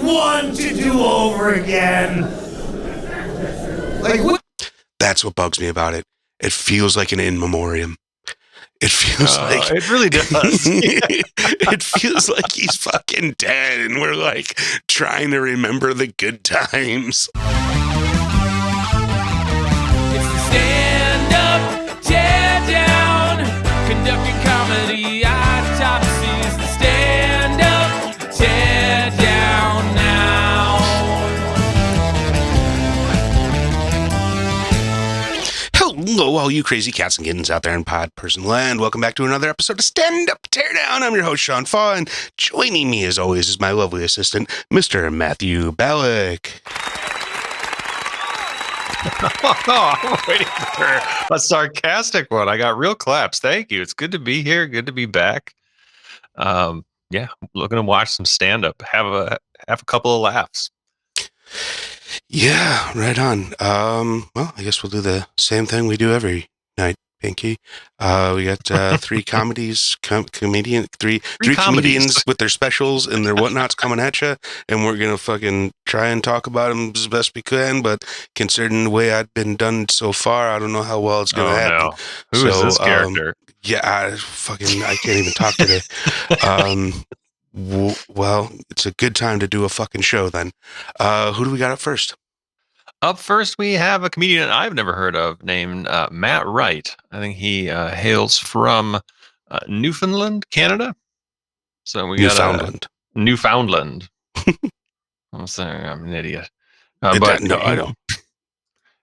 one to do over again. Like, what? That's what bugs me about it. It feels like an in memoriam. It feels like... It really does. It feels like he's fucking dead and we're like trying to remember the good times. It's the Stand-Up Teardown, conducting comedy autopsies. The Stand-Up Teardown now. Hello, all you crazy cats and kittens out there in pod person land. Welcome back to another episode of Standup Teardown. I'm your host, Sean Fau, and joining me as always is my lovely assistant, Mr. Matthew Ballek. I'm waiting for a sarcastic one. I got real claps. Thank you. It's good to be here. Good to be back. Yeah, looking to watch some stand-up. Have a couple of laughs. Yeah, right on. Well, I guess we'll do the same thing we do every night, Pinky. We got three comedians with their specials and their whatnots coming at you, and we're gonna fucking try and talk about them as best we can. But considering the way I've been done so far, I don't know how well it's gonna happen. No. Who is this character? Yeah, I can't even talk today. Well, it's a good time to do a fucking show then. Who do we got up first? Up first, we have a comedian I've never heard of named Matt Wright. I think he hails from Newfoundland, Canada. So we got Newfoundland. I'm sorry, I'm an idiot. But no, I don't.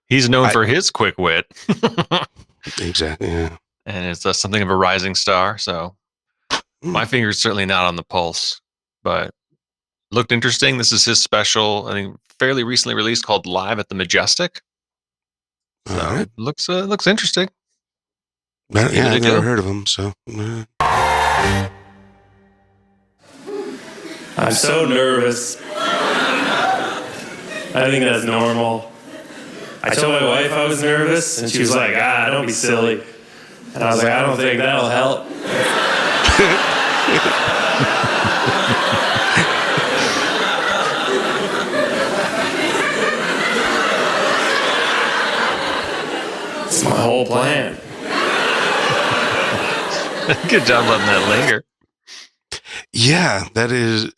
He's known for his quick wit. Exactly, yeah. And it's something of a rising star, so my finger's certainly not on the pulse, but looked interesting. This is his special, I think, fairly recently released called Live at the Majestic. So right. Looks interesting. Yeah, I've never heard of him, so. I'm so nervous. I think that's normal. I told my wife I was nervous, and she was like, don't be silly. And I was like, I don't think that'll help. It's my whole plan. Good job letting that linger. Yeah, that is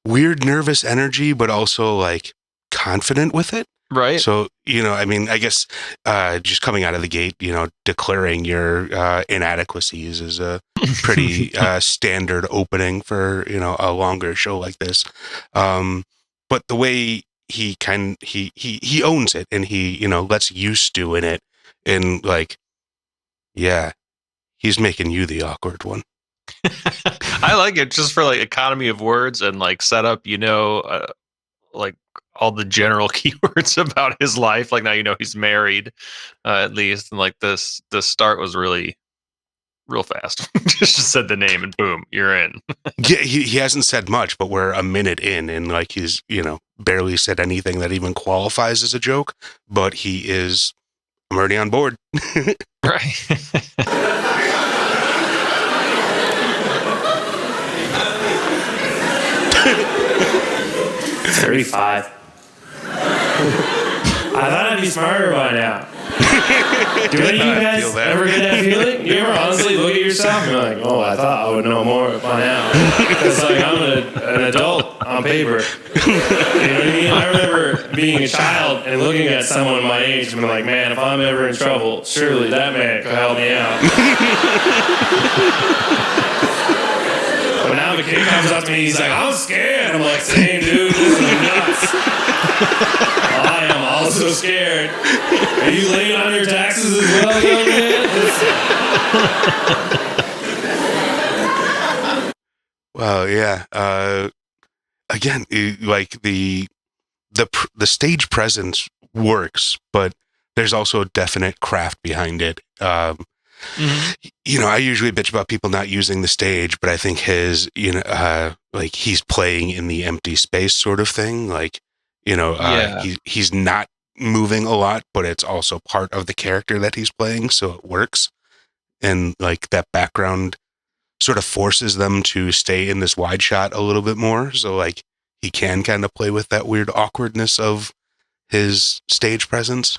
weird, nervous energy, but also like confident with it. Right. So, I mean, I guess just coming out of the gate, declaring your inadequacies is a pretty standard opening for, a longer show like this. But the way he owns it and he, lets you stew in it and like, yeah, he's making you the awkward one. I like it just for like economy of words and like setup, like all the general keywords about his life. Like now he's married, at least, and like the start was really real fast. Just said the name and boom, you're in. Yeah, he hasn't said much, but we're a minute in and like he's barely said anything that even qualifies as a joke. But I'm already on board. Right. 35. I thought I'd be smarter by now. Do any of you guys ever get that feeling? You ever honestly look at yourself and you're like, I thought I would know more by now. Because like I'm an adult on paper. You know what I mean? I remember being a child and looking at someone my age and being like, man, if I'm ever in trouble, surely that man could help me out. But now the kid comes up to me, he's like, I'm scared. I'm like, same dude, this is nuts. I am also scared. Are you late on your taxes as well, young man? Well, yeah. Again, like the stage presence works, but there's also a definite craft behind it. I usually bitch about people not using the stage, but I think his, like he's playing in the empty space sort of thing. Like, he's not moving a lot, but it's also part of the character that he's playing, so it works. And like that background sort of forces them to stay in this wide shot a little bit more. So like he can kind of play with that weird awkwardness of his stage presence.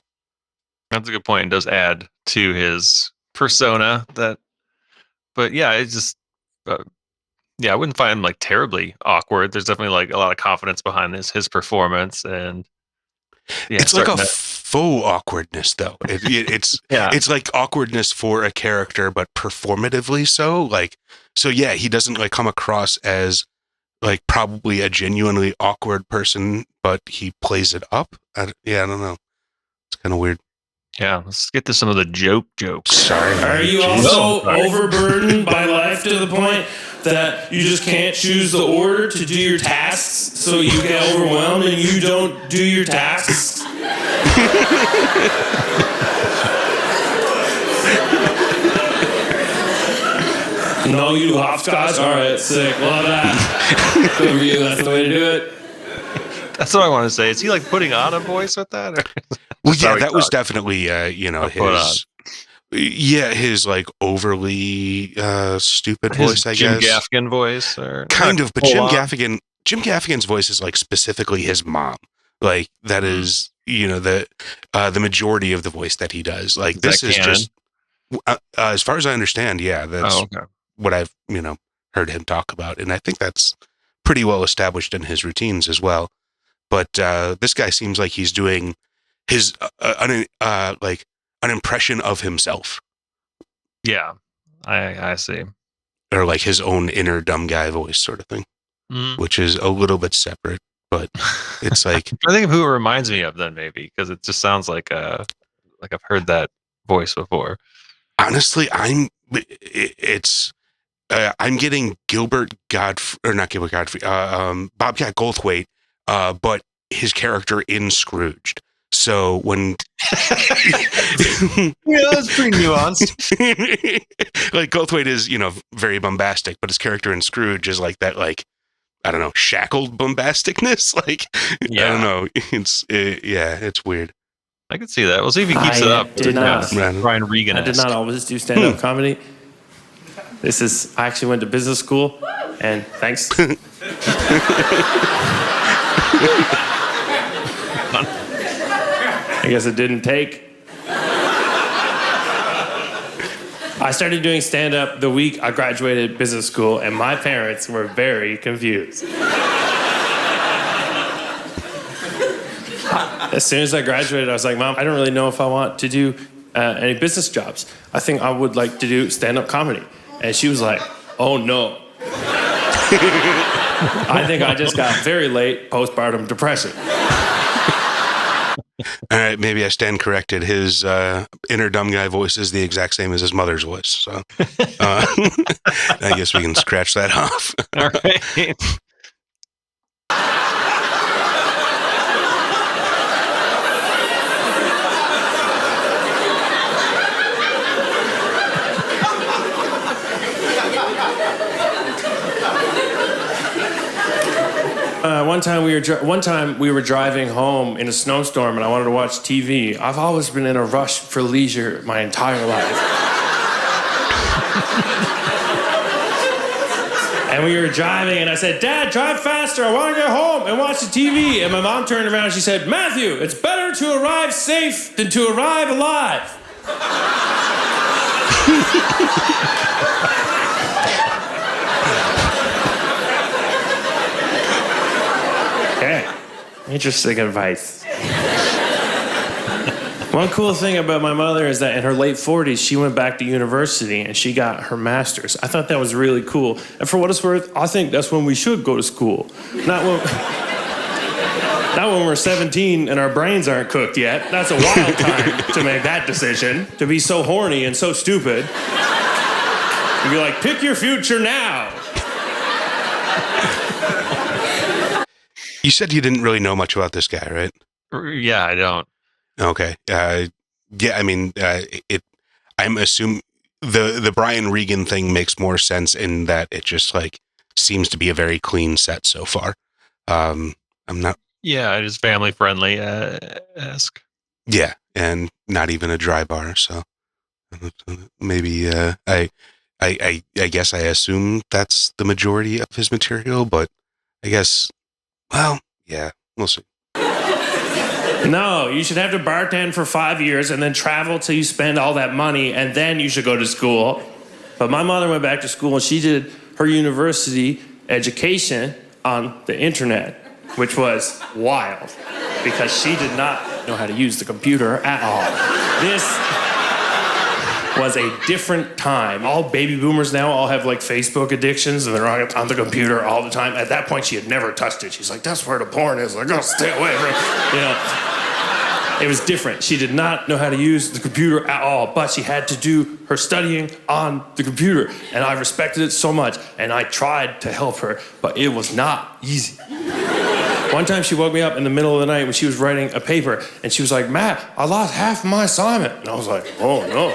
That's a good point. It does add to his persona. But yeah, it's just I wouldn't find him like terribly awkward. There's definitely like a lot of confidence behind his performance, and it's like a faux awkwardness, though. It's it's like awkwardness for a character, but performatively so. He doesn't like come across as like probably a genuinely awkward person, but he plays it up. I don't know. It's kind of weird. Yeah, let's get to some of the jokes. Sorry. Are you also overburdened by life to the point that you just can't choose the order to do your tasks, so you get overwhelmed and you don't do your tasks? No, you do hopscotch? All right, sick. Love that. Good for you. That's the way to do it. That's what I want to say. Is he like putting on a voice with that? Or well, yeah, that was definitely, his like overly stupid voice, I guess. Jim Gaffigan voice, or kind of. But Jim Gaffigan's voice is like specifically his mom. Like that is, the majority of the voice that he does. Like is this is canon? Just, as far as I understand, yeah, that's what I've heard him talk about, and I think that's pretty well established in his routines as well. But this guy seems like he's doing his an impression of himself. Yeah, I see. Or like his own inner dumb guy voice sort of thing, which is a little bit separate. But it's like I think of who it reminds me of then, maybe, because it just sounds like I've heard that voice before. Honestly, I'm getting Bobcat Goldthwait, but his character in Scrooged. So when that's pretty nuanced. Like Goldthwait is, very bombastic, but his character in Scrooge is like that, like, I don't know, shackled bombasticness. Like, I don't know. It's weird. I could see that. We'll see if he keeps it up. Brian Regan. I did not always do stand-up comedy. I actually went to business school, and thanks. I guess it didn't take. I started doing stand-up the week I graduated business school, and my parents were very confused. As soon as I graduated, I was like, Mom, I don't really know if I want to do any business jobs. I think I would like to do stand-up comedy. And she was like, oh, no. I think I just got very late postpartum depression. All right, maybe I stand corrected. His inner dumb guy voice is the exact same as his mother's voice. So I guess we can scratch that off. All right. One time we were driving home in a snowstorm, and I wanted to watch TV. I've always been in a rush for leisure my entire life. And we were driving, and I said, Dad, drive faster. I want to get home and watch the TV. And my mom turned around and she said, Matthew, it's better to arrive safe than to arrive alive. Yeah, interesting advice. One cool thing about my mother is that in her late 40s, she went back to university and she got her master's. I thought that was really cool. And for what it's worth, I think that's when we should go to school. Not when we're 17 and our brains aren't cooked yet. That's a wild time to make that decision, to be so horny and so stupid. And be like, pick your future now. You said you didn't really know much about this guy, right? Yeah, I don't. Okay. I'm assuming the Brian Regan thing makes more sense in that it just like seems to be a very clean set so far. I'm not. Yeah, it is family friendly esque. Yeah, and not even a dry bar. So maybe I guess I assume that's the majority of his material, but I guess Well, yeah, we'll see. No, you should have to bartend for 5 years and then travel till you spend all that money, and then you should go to school. But my mother went back to school and she did her university education on the internet, which was wild because she did not know how to use the computer at all. This was a different time. All baby boomers now all have like Facebook addictions and they're on the computer all the time. At that point, she had never touched it. She's like, that's where the porn is. Like, oh, stay away from it. You know. It was different. She did not know how to use the computer at all, but she had to do her studying on the computer. And I respected it so much, and I tried to help her, but it was not easy. One time she woke me up in the middle of the night when she was writing a paper, and she was like, Matt, I lost half my assignment. And I was like, oh no.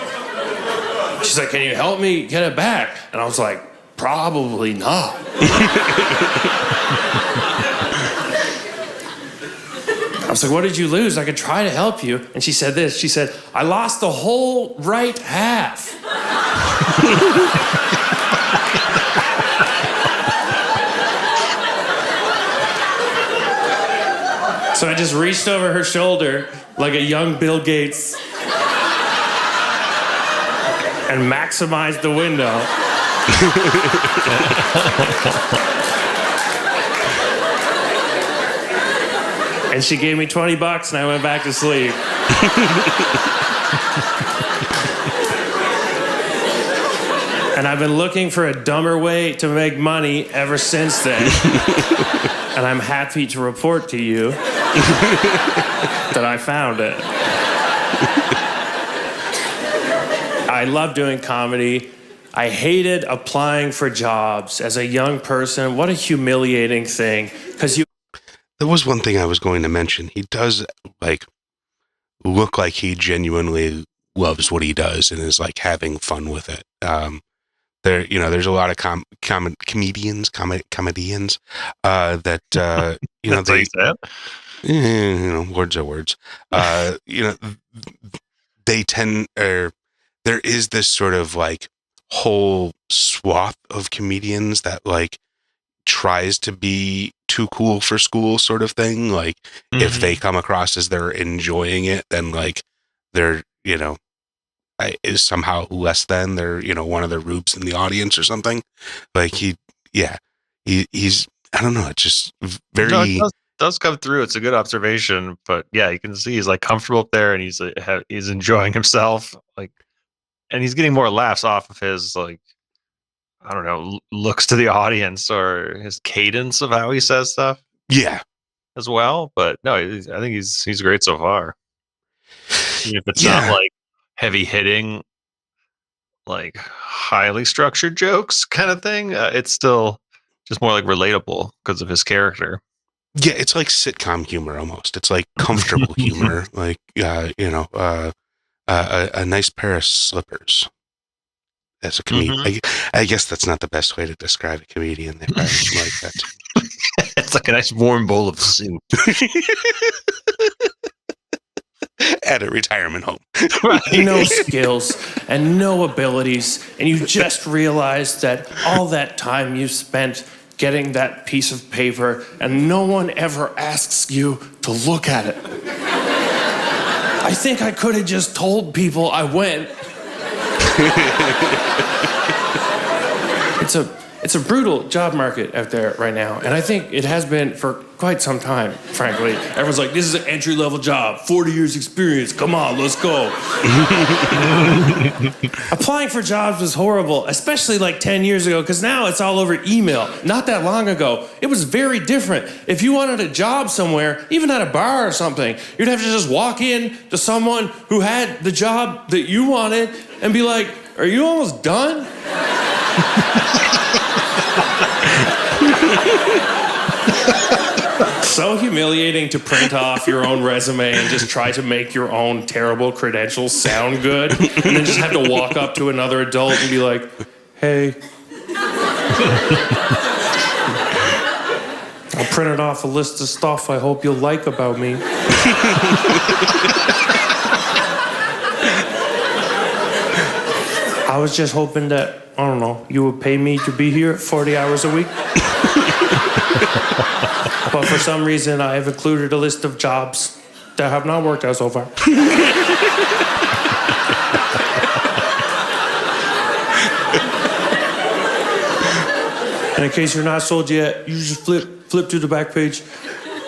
She's like, can you help me get it back? And I was like, probably not. I was like, what did you lose? I could try to help you. And she said this. She said, I lost the whole right half. So I just reached over her shoulder like a young Bill Gates and maximized the window. And she gave me $20 and I went back to sleep. And I've been looking for a dumber way to make money ever since then. And I'm happy to report to you that I found it. I love doing comedy. I hated applying for jobs as a young person. What a humiliating thing. Because There was one thing I was going to mention. He does look like he genuinely loves what he does and is like having fun with it. There's a lot of comedians that words are words. They tend, or there is this sort of like whole swath of comedians that like tries to be too cool for school sort of thing. Like if they come across as they're enjoying it, then like they're, is somehow less than they're, one of the rubes in the audience or something. Like he's, I don't know. It's just very, no, it does come through. It's a good observation, but yeah, you can see he's like comfortable up there and he's enjoying himself. Like, and he's getting more laughs off of his like, I don't know, looks to the audience or his cadence of how he says stuff. Yeah, as well. But no, I think he's great so far. Even if it's not like heavy hitting, like highly structured jokes kind of thing, it's still just more like relatable because of his character. Yeah, it's like sitcom humor almost. It's like comfortable humor, like a nice pair of slippers. As a comedian, I guess that's not the best way to describe a comedian. They probably like that too. It's like a nice warm bowl of soup at a retirement home. No skills and no abilities, and you just realize that all that time you spent getting that piece of paper, and no one ever asks you to look at it. I think I could have just told people I went. It's a brutal job market out there right now, and I think it has been for quite some time, frankly. Everyone's like, this is an entry-level job, 40 years experience, come on, let's go. Applying for jobs was horrible, especially like 10 years ago, because now it's all over email. Not that long ago, it was very different. If you wanted a job somewhere, even at a bar or something, you'd have to just walk in to someone who had the job that you wanted and be like, are you almost done? So humiliating to print off your own resume and just try to make your own terrible credentials sound good, and then just have to walk up to another adult and be like, hey. I printed off a list of stuff I hope you'll like about me. I was just hoping that, I don't know, you would pay me to be here 40 hours a week. But for some reason, I have included a list of jobs that have not worked out so far. And in case you're not sold yet, you just flip to the back page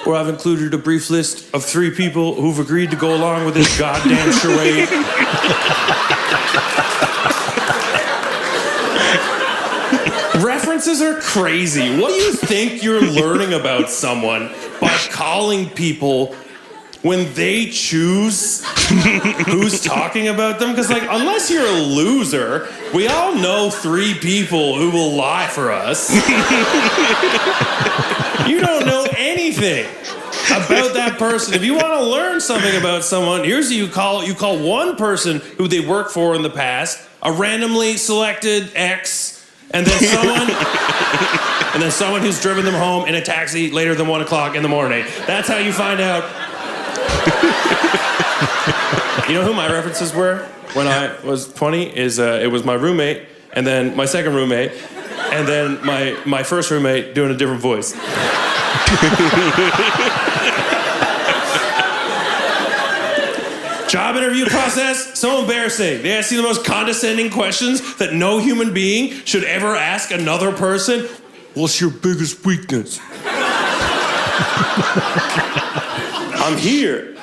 where I've included a brief list of 3 people who've agreed to go along with this goddamn charade. References are crazy. What do you think you're learning about someone by calling people when they choose who's talking about them? Because, like, unless you're a loser, we all know 3 people who will lie for us. You don't know anything about that person. If you want to learn something about someone, here's who you call. You call one person who they worked for in the past, a randomly selected ex, and then someone who's driven them home in a taxi later than 1 o'clock in the morning. That's how you find out. You know who my references were when I was 20? It was my roommate, and then my second roommate, and then my first roommate doing a different voice. Job interview process, so embarrassing. They ask you the most condescending questions that no human being should ever ask another person. What's your biggest weakness? I'm here.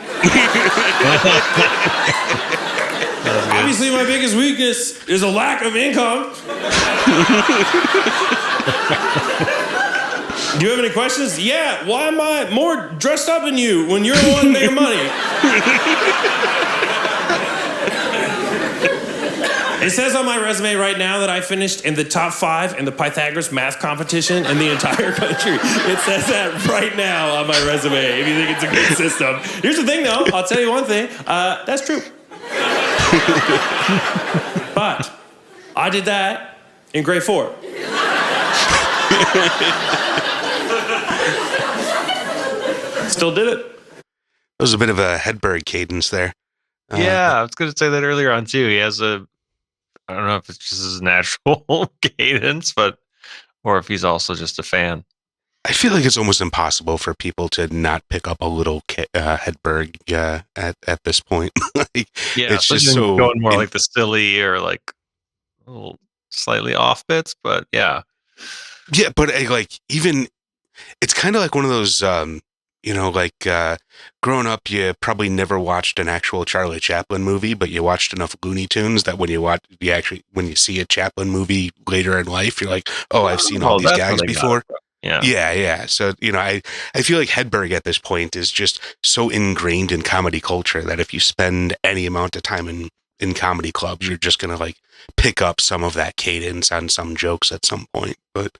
Obviously, my biggest weakness is a lack of income. Do you have any questions? Yeah, why am I more dressed up than you when you're the one making money? It says on my resume right now that I finished in the top 5 in the Pythagoras math competition in the entire country. It says that right now on my resume, if you think it's a good system. Here's the thing, though. I'll tell you one thing. That's true. But I did that in grade 4. Still did it. There was a bit of a Hedberg cadence there. Yeah, I was going to say that earlier on, too. He has I don't know if it's just his natural cadence, or if he's also just a fan. I feel like it's almost impossible for people to not pick up a little Hedberg at this point. It's just so going more like the silly or like a little slightly off bits, but yeah. Yeah, but like even it's kind of like one of those growing up, you probably never watched an actual Charlie Chaplin movie, but you watched enough Looney Tunes that when you see a Chaplin movie later in life, you're like, oh, I've seen all these gags before. Yeah. So, I feel like Hedberg at this point is just so ingrained in comedy culture that if you spend any amount of time in comedy clubs, you're just going to like pick up some of that cadence on some jokes at some point. But,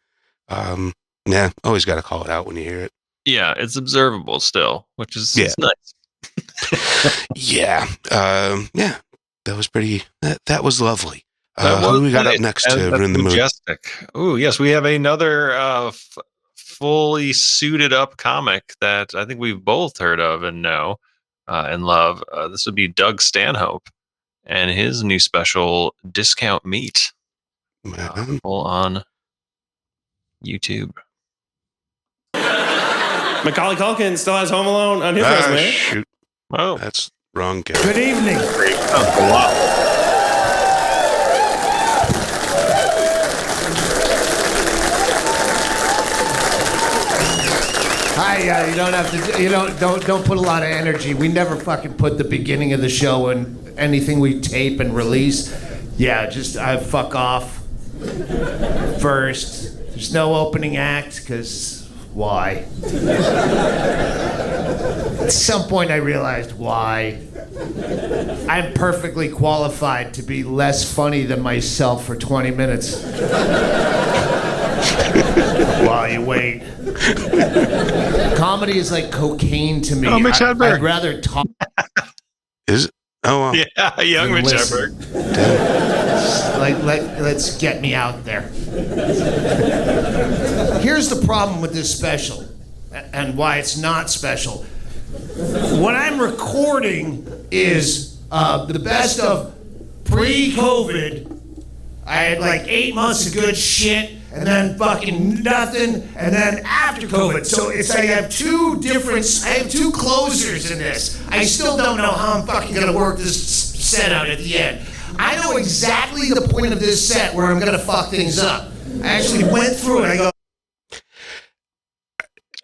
always got to call it out when you hear it. Yeah, it's observable still, which is it's nice. Yeah. That was pretty, that was lovely. Who we got up next to ruin the mood? Majestic. Oh, yes, we have another fully suited up comic that I think we've both heard of and know and love. This would be Doug Stanhope and his new special, Discount Meat. On YouTube. Macaulay Culkin still has Home Alone on his resume. Shoot. Oh, that's wrong guy. Good evening. Hi, you don't have to. Don't put a lot of energy. We never fucking put the beginning of the show in anything we tape and release. Yeah, just fuck off first. There's no opening act because. Why? At some point I realized why. I'm perfectly qualified to be less funny than myself for 20 minutes. While you wait. Comedy is like cocaine to me. Oh, Mitch Hedberg. I'd rather talk. Is it? Oh, wow. Yeah, young Mitch Hedberg. Let's get me out there. Here's the problem with this special, and why it's not special. What I'm recording is the best of pre-COVID. I had like 8 months of good shit, and then fucking nothing, and then after COVID. So it's like I have two closers in this. I still don't know how I'm fucking gonna work this set out at the end. I know exactly the point of this set where I'm gonna fuck things up. I actually went through it. I go,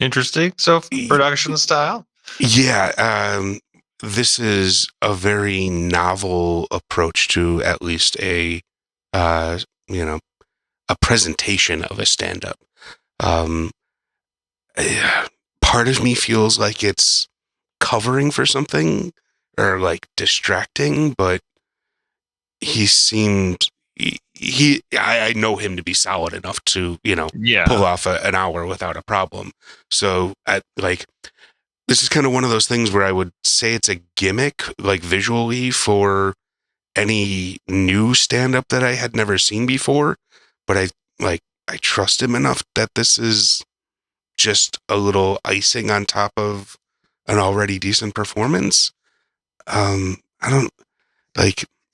Interesting. So production style. Yeah, this is a very novel approach to at least a presentation of a stand-up. Part of me feels like it's covering for something or like distracting, but he seemed I know him to be solid enough to pull off an hour without a problem. So this is kind of one of those things where I would say it's a gimmick, like visually, for any new stand-up that I had never seen before. But I trust him enough that this is just a little icing on top of an already decent performance. I'm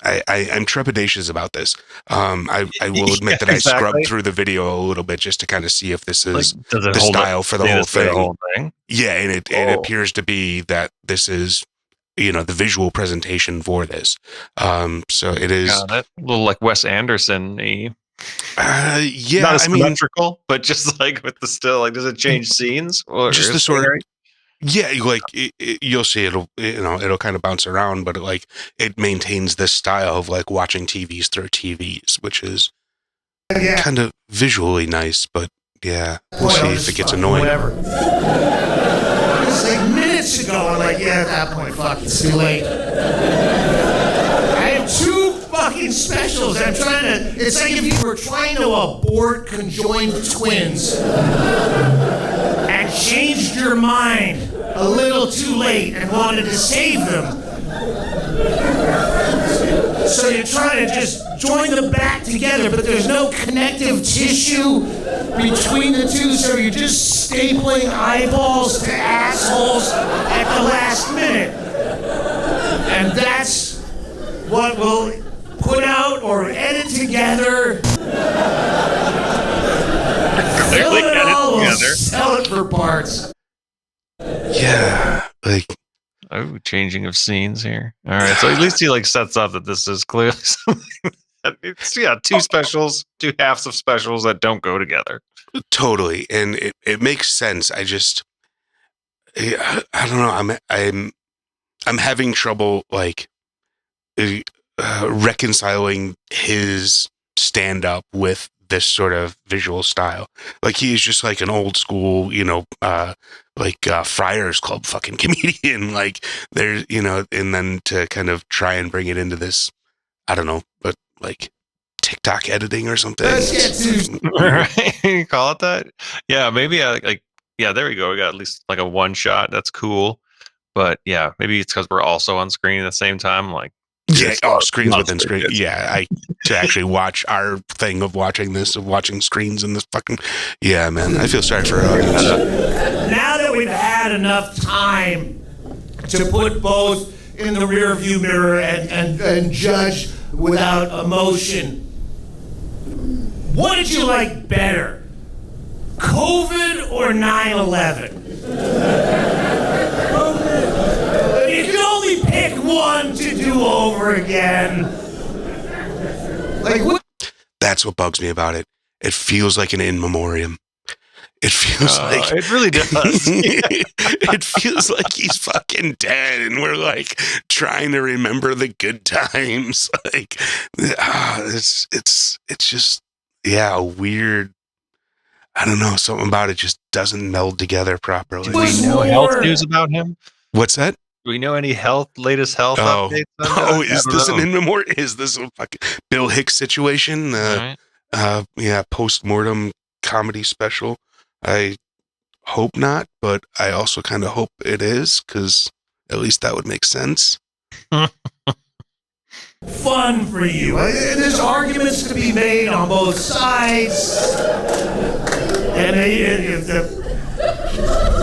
trepidatious about this. I will admit that I scrubbed through the video a little bit just to kind of see if this is the style for the whole thing. Yeah, and it appears to be that this is, the visual presentation for this. So it is a little like Wes Anderson-y. Yeah, not as symmetrical, but just like with the still, like, does it change scenes? Or just the sort of. Yeah, like you'll see it'll kind of bounce around, but it maintains this style of like watching TVs through TVs, which is kind of visually nice. But yeah, we'll see if it gets annoying. Whatever. It's like minutes ago, I'm like, at that point, fuck, it's too late. I have two fucking specials. It's like if you were trying to abort conjoined twins and changed your mind a little too late and wanted to save them. So you're trying to just join them back together, but there's no connective tissue between the two, so you're just stapling eyeballs to assholes at the last minute. And that's what we'll put out or edit together. Fill it all, we'll sell it for parts. Yeah, changing of scenes here. All right, so at least he sets up that this is clearly something that it's, two specials, two halves of specials that don't go together. Totally, and it makes sense. I don't know. I'm having trouble reconciling his stand-up with this sort of visual style. Like, he is just like an old school, Friars Club fucking comedian. Like, there's, and then to kind of try and bring it into this, I don't know, but like TikTok editing or something. Right? You call it that? Yeah, maybe there we go. We got at least like a one shot. That's cool. But yeah, maybe it's because we're also on screen at the same time. Screens within screen. Yeah, to actually watch our thing of watching screens in this fucking. Yeah, man, I feel sorry for our audience. Now that we've had enough time to put both in the rearview mirror and judge without emotion, what did you like better, COVID or 9/11? Pick one to do over again. What? That's what bugs me about it. It feels like an in memoriam. It feels like it really does. It feels like he's fucking dead, and we're trying to remember the good times. It's just a weird. I don't know. Something about it just doesn't meld together properly. Do we know health news about him? What's that? Do we know any latest health updates? Is this an in memoriam? Is this a fucking Bill Hicks situation? Right. Post-mortem comedy special. I hope not, but I also kind of hope it is, because at least that would make sense. Fun for you. There's arguments to be made on both sides. And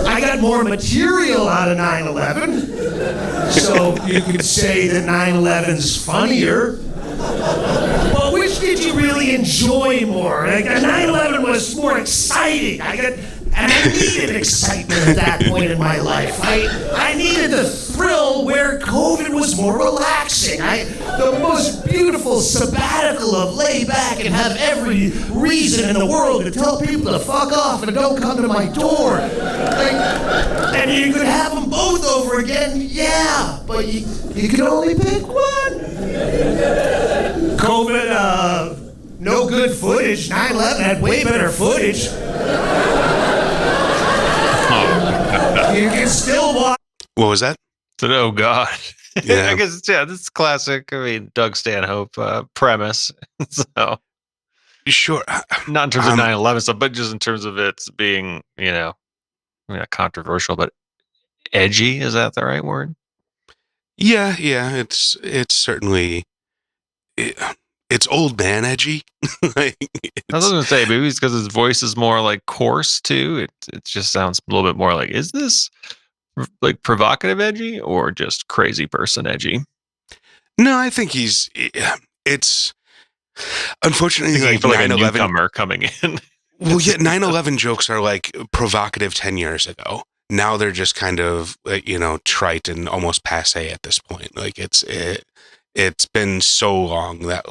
I got more material out of 9/11, so you could say that 9/11's funnier. But which did you really enjoy more. Like, 9/11 was more exciting. And I needed excitement at that point in my life. I needed the thrill where COVID was more relaxing. The most beautiful sabbatical of lay back and have every reason in the world to tell people to fuck off and don't come to my door. And you could have them both over again, yeah, but you can only pick one. COVID, no good footage. 9/11 had way better footage. You can still watch. What was that? Oh God. Yeah. I guess this is classic. I mean, Doug Stanhope premise. So Sure. not in terms of 9/11 stuff, but just in terms of it's being, not controversial, but edgy. Is that the right word? Yeah. It's certainly it's old man edgy. I was going to say maybe it's because his voice is more like coarse too. It just sounds a little bit more like, is this like provocative edgy or just crazy person edgy? No, I think it's unfortunately like 9/11 newcomer coming in. Well, yeah, 9/11 jokes are like provocative 10 years ago. Now they're just kind of trite and almost passé at this point. Like it's been so long that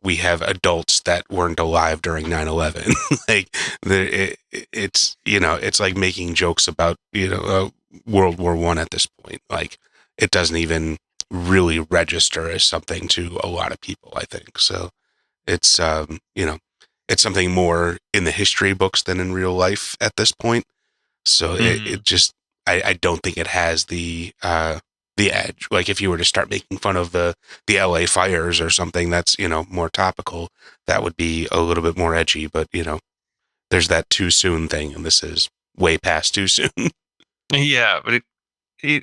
we have adults that weren't alive during 9/11. Like it's like making jokes about World War I at this point. Like it doesn't even really register as something to a lot of people, I think. So it's it's something more in the history books than in real life at this point. So it just I don't think it has the edge. Like if you were to start making fun of the LA fires or something that's more topical, that would be a little bit more edgy. But there's that too soon thing, and this is way past too soon. Yeah, but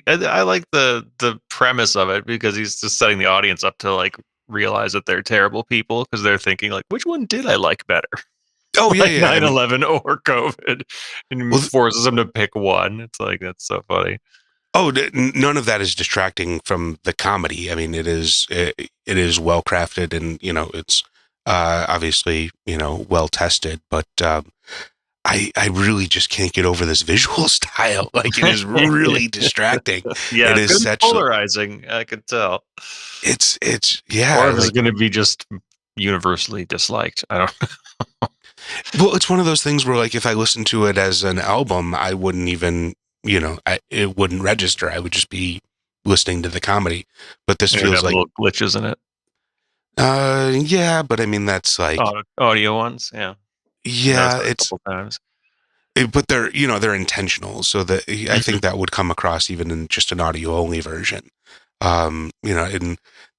I like the premise of it because he's just setting the audience up to like realize that they're terrible people because they're thinking like, which one did I like better? Oh yeah, like yeah. 9/11 or COVID, and forces them to pick one. It's like that's so funny. Oh, none of that is distracting from the comedy. I mean, it is well crafted, and it's obviously well tested. But I really just can't get over this visual style. Like it is really distracting. Yeah, it is such polarizing. I could tell. It's yeah. Or is it going to be just universally disliked? I don't know. Well, it's one of those things where like if I listened to it as an album, I wouldn't even. It wouldn't register. I would just be listening to the comedy. But this feels like little glitches in it. Yeah, but I mean that's like audio ones. Yeah, it's times. But they're intentional, so that I think that would come across even in just an audio only version. And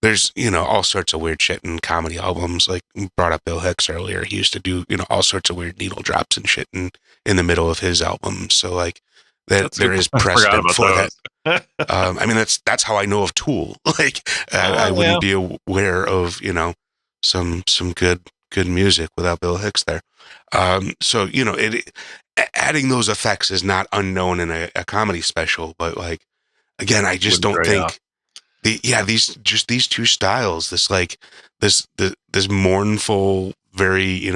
there's all sorts of weird shit in comedy albums. Like brought up Bill Hicks earlier. He used to do all sorts of weird needle drops and shit in the middle of his albums. So like. There is precedent for that. I mean, that's how I know of Tool. Like, I wouldn't be aware of some good music without Bill Hicks there. So adding those effects is not unknown in a comedy special. But like, again, I just don't think these two styles. This mournful, very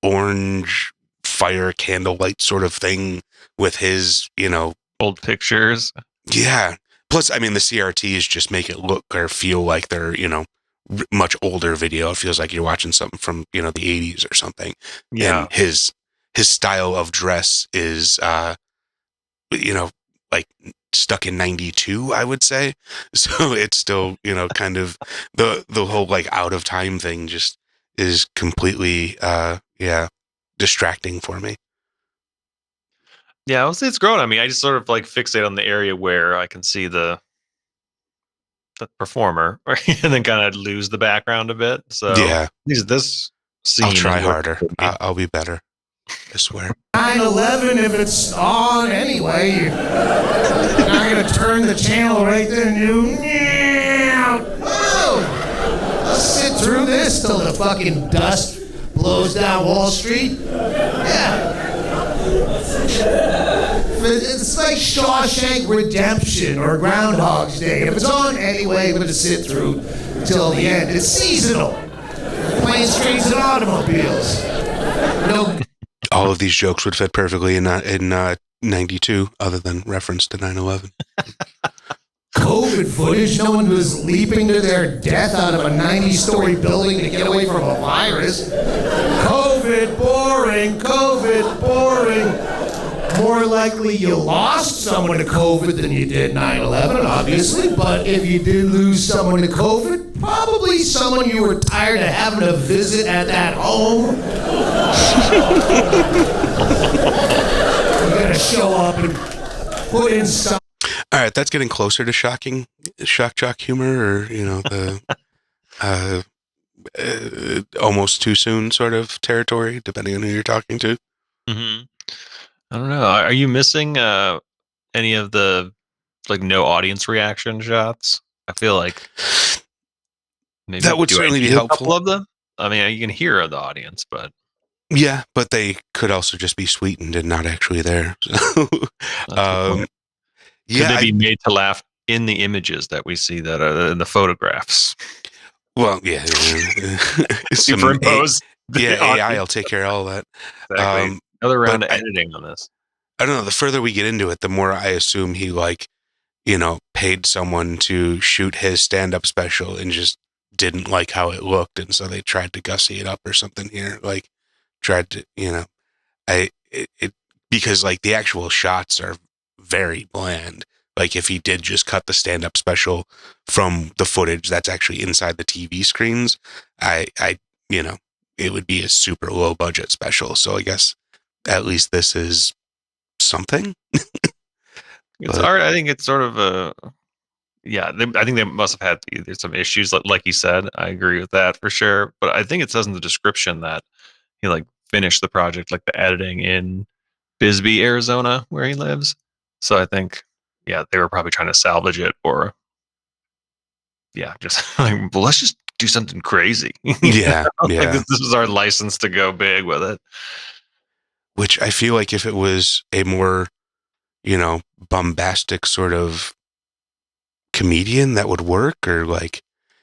orange fire candlelight sort of thing. With his, old pictures. Yeah. Plus, I mean, the CRTs just make it look or feel like they're, much older video. It feels like you're watching something from, the 80s or something. Yeah. And his style of dress is, like stuck in 92, I would say. So it's still, kind of the whole like out of time thing just is completely, distracting for me. Yeah, I'll say it's growing. I mean, I just sort of like fixate on the area where I can see the performer, right? And then kind of lose the background a bit. So yeah, this scene. I'll try harder. I'll be better. I swear. 9/11, if it's on anyway, you're not gonna turn the channel right there and I'll sit through this till the fucking dust blows down Wall Street. Yeah. It's like Shawshank Redemption or Groundhog's Day. If it's on anyway, I'm going to sit through till the end. It's seasonal. planes, trains, and automobiles. No. All of these jokes would fit perfectly in 92, other than reference to 9/11. COVID footage, no one was leaping to their death out of a 90-story building to get away from a virus. COVID, boring, COVID, boring. More likely you lost someone to COVID than you did 9/11, obviously, but if you did lose someone to COVID, probably someone you were tired of having to visit at that home. You're gonna show up and put in some. All right, that's getting closer to shock jock humor, or the almost too soon sort of territory, depending on who you're talking to. Mm-hmm. I don't know. Are you missing any of the no audience reaction shots? I feel like maybe that would certainly be helpful. A couple of them. I mean, you can hear the audience, but yeah, but they could also just be sweetened and not actually there. Could they be made to laugh in the images that we see that are in the photographs? Well, yeah. Superimpose. AI will take care of all that. Exactly. Another round of editing on this. I don't know. The further we get into it, the more I assume he paid someone to shoot his stand-up special and just didn't like how it looked, and so they tried to gussy it up or something here. Like, tried to, because like the actual shots are very bland. Like if he did just cut the stand-up special from the footage that's actually inside the TV screens, it would be a super low budget special. So I guess at least this is something. It's art. I think it's sort of I think they must have had either some issues, like you said. I agree with that for sure. But I think it says in the description that he finished the project, the editing in Bisbee, Arizona, where he lives. So I think, they were probably trying to salvage it, or just let's just do something crazy. Yeah. This is our license to go big with it. Which I feel like if it was a more, bombastic sort of comedian, that would work, or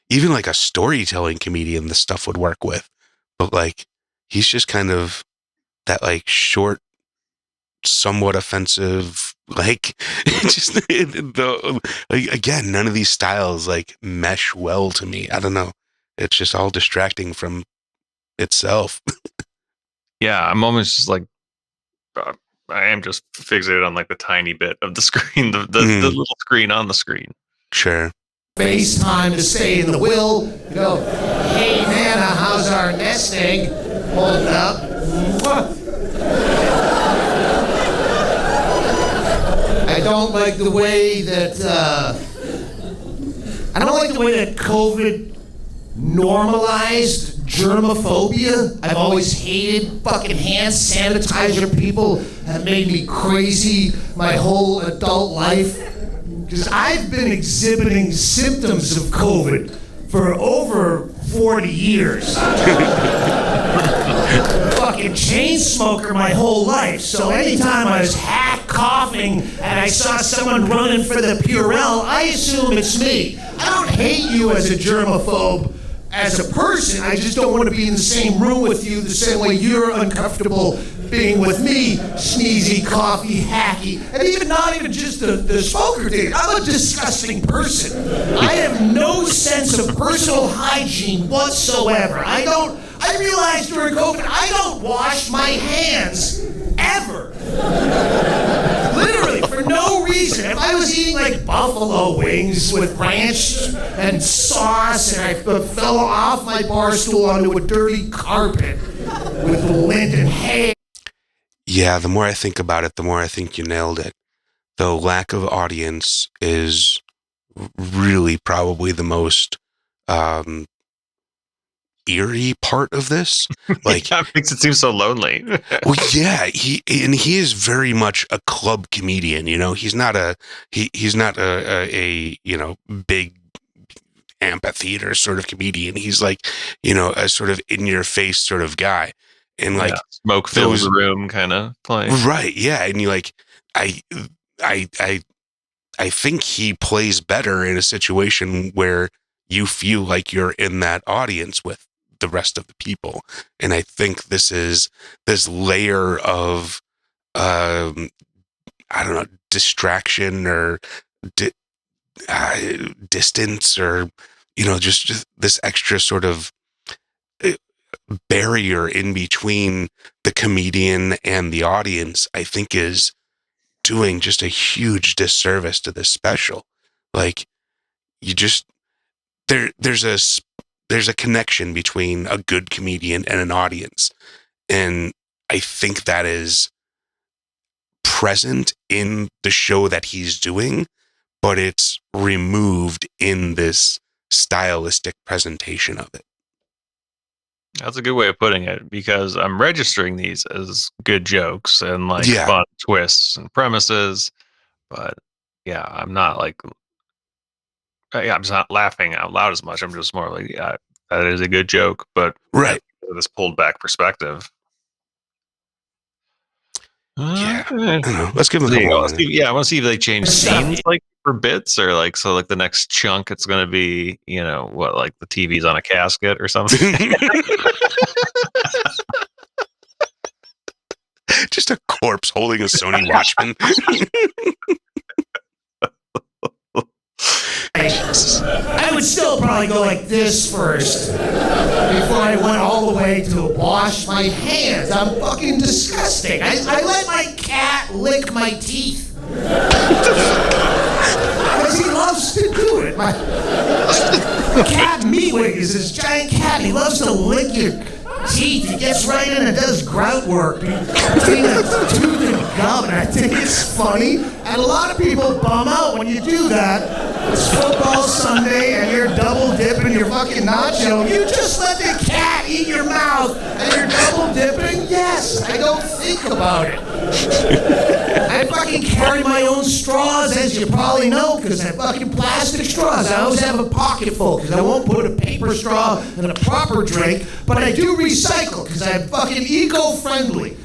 even a storytelling comedian, the stuff would work with. But he's just kind of that short, somewhat offensive, again, none of these styles mesh well to me. I don't know. It's just all distracting from itself. Yeah, I'm almost just I am just fixated on the tiny bit of the screen, the little screen on the screen. Sure. FaceTime to stay in the will. You go, hey Nana, how's our nest egg? Hold it up. I don't like the way that COVID normalized germophobia. I've always hated fucking hand sanitizer. People have made me crazy my whole adult life. Because I've been exhibiting symptoms of COVID for over 40 years. Fucking chain smoker my whole life. So anytime I was coughing and I saw someone running for the Purell, I assume it's me. I don't hate you as a germaphobe as a person. I just don't want to be in the same room with you the same way you're uncomfortable being with me, sneezy, coughy, hacky, and even not even just the smoker thing. I'm a disgusting person. I have no sense of personal hygiene whatsoever. I realized during COVID, I don't wash my hands ever. Literally, for no reason. If I was eating buffalo wings with ranch and sauce and I fell off my bar stool onto a dirty carpet with lint and hay. Yeah, the more I think about it, the more I think you nailed it. The lack of audience is really probably the most eerie part of this. That makes it seem so lonely. Well, yeah, he is very much a club comedian. He's not a big amphitheater sort of comedian. He's a sort of in your face sort of guy. And smoke fills the room kind of play. Right, yeah. And I think he plays better in a situation where you feel like you're in that audience with the rest of the people. And I think this is this layer of, I don't know, distraction or distance, or, you know, just this extra sort of barrier in between the comedian and the audience, I think is doing just a huge disservice to this special. Like, you just, there's a connection between a good comedian and an audience. And I think that is present in the show that he's doing, but it's removed in this stylistic presentation of it. That's a good way of putting it, because I'm registering these as good jokes and like Yeah. fun twists and premises, but yeah, I'm not like, I'm just not laughing out loud as much. I'm just more like, yeah, that is a good joke, but Right. this pulled back perspective. Yeah. Okay. I don't know. Let's give him a There you couple go. more minutes. I want to see if they change scenes like for bits, or like, so like the next chunk it's going to be, you know, what, like the TV's on a casket or something. Just a corpse holding a Sony Watchman. I would still probably go like this first before I went all the way to wash my hands. I'm fucking disgusting. I let my cat lick my teeth. Because he loves to do it. My cat Meatwig is this giant cat, and he loves to lick your teeth. He gets right in and does grout work between the tooth and gum, and I think it's funny. And a lot of people bum out when you do that. It's football Sunday and you're double dipping your fucking nacho. You just let the cat eat your mouth and you're double dipping? Yes, I don't think about it. I fucking carry my own straws, as you probably know, because I fucking plastic straws. I always have a pocket full because I won't put a paper straw in a proper drink, but I do recycle because I'm fucking eco-friendly.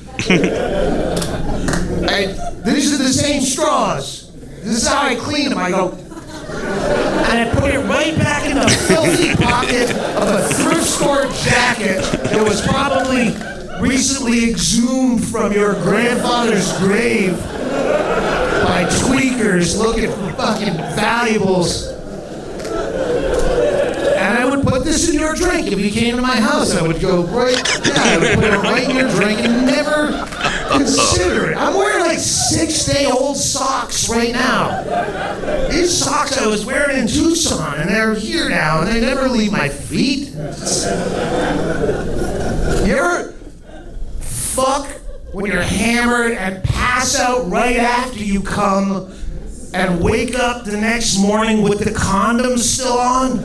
These are the same straws. This is how I clean them. I go, and I put it right back in the filthy pocket of a thrift store jacket that was probably recently exhumed from your grandfather's grave by tweakers looking for fucking valuables. And I would put this in your drink. If you came to my house, I would go right, I would put it right in your drink and never consider it. I'm wearing like 6-day-old socks right now. These socks I was wearing in Tucson, and they're here now, and they never leave my feet. You ever fuck when you're hammered and pass out right after you come and wake up the next morning with the condoms still on?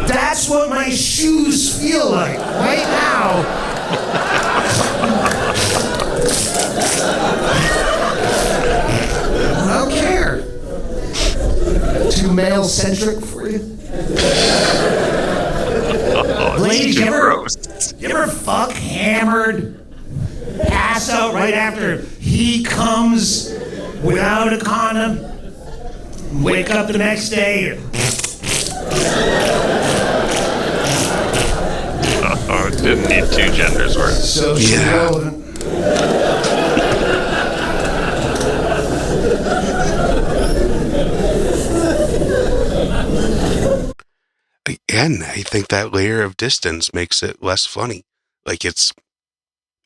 That's what my shoes feel like right now. I don't care. Too male-centric for you? Ladies, you ever fuck hammered, pass out right after he comes without a condom, wake up the next day? Oh, it didn't need two genders worth. So relevant. Again, I think that layer of distance makes it less funny. Like, it's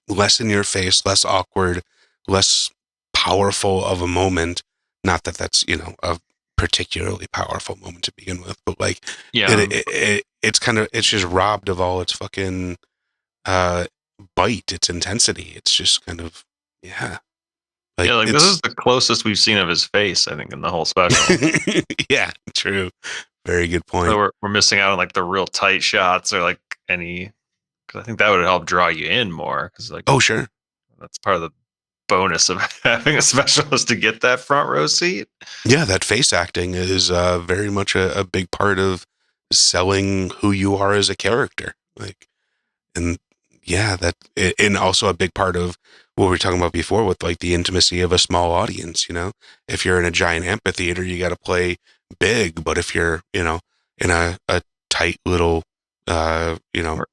less in your face, less awkward, less powerful of a moment. Not that that's, you know, a particularly powerful moment to begin with, but like, Yeah. it's kind of, it's just robbed of all its fucking bite, its intensity. It's just kind of, yeah. Like this is the closest we've seen of his face, I think, in the whole special. Yeah, true. Very good point. So we're missing out on like the real tight shots, or like any, because I think that would help draw you in more. Because like, oh, sure. That's part of the bonus of having a specialist, to get that front row seat. Yeah, that face acting is very much a big part of selling who you are as a character. Like, and yeah, and also a big part of what we were talking about before with like the intimacy of a small audience. You know, if you're in a giant amphitheater, you got to play big, but if you're, you know, in a tight little Or